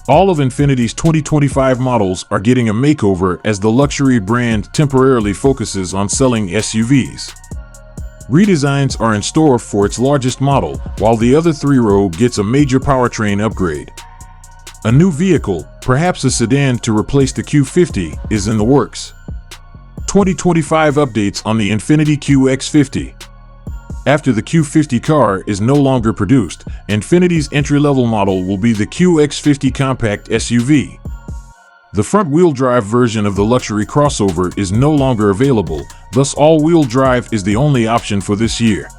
All of Infiniti's 2025 models are getting a makeover as the luxury brand temporarily focuses on selling SUVs. Redesigns are in store for its largest model, while the other three-row gets a major powertrain upgrade. A new vehicle, perhaps a sedan to replace the Q50, is in the works. 2025 updates on the Infiniti QX50. After the Q50 car is no longer produced, Infiniti's entry-level model will be the QX50 compact SUV. The front-wheel drive version of the luxury crossover is no longer available, thus all-wheel drive is the only option for this year.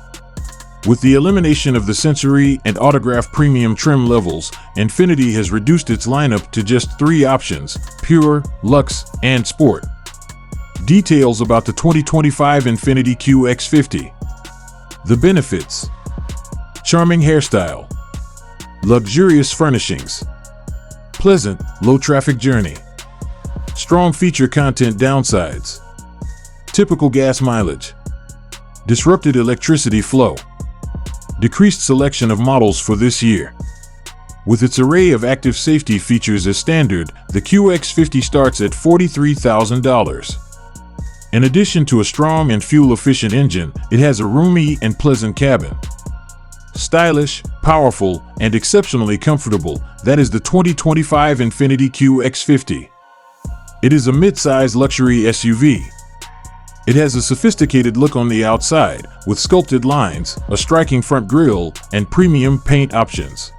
With the elimination of the Sensory and Autograph premium trim levels, Infiniti has reduced its lineup to just 3 options: Pure, Luxe, and Sport. Details about the 2025 Infiniti QX50. The benefits: charming hairstyle, luxurious furnishings, pleasant, low-traffic journey, strong feature content. Downsides: typical gas mileage, disrupted electricity flow, decreased selection of models for this year. With its array of active safety features as standard, the QX50 starts at $43,000. In addition to a strong and fuel-efficient engine, it has a roomy and pleasant cabin. Stylish, powerful, and exceptionally comfortable, that is the 2025 Infiniti QX50. It is a mid-size luxury SUV. It has a sophisticated look on the outside, with sculpted lines, a striking front grille, and premium paint options.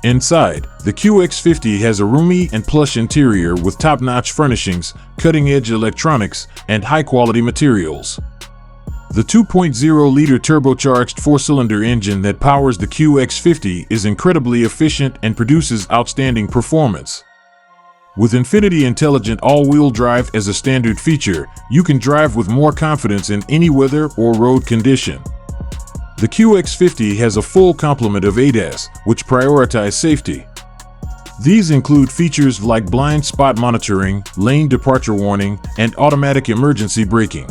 Inside, the QX50 has a roomy and plush interior with top-notch furnishings, cutting-edge electronics, and high-quality materials. The 2.0-liter turbocharged 4-cylinder engine that powers the QX50 is incredibly efficient and produces outstanding performance. With Infiniti Intelligent All-Wheel Drive as a standard feature, you can drive with more confidence in any weather or road condition. The QX50 has a full complement of ADAS, which prioritize safety. These include features like blind spot monitoring, lane departure warning, and automatic emergency braking.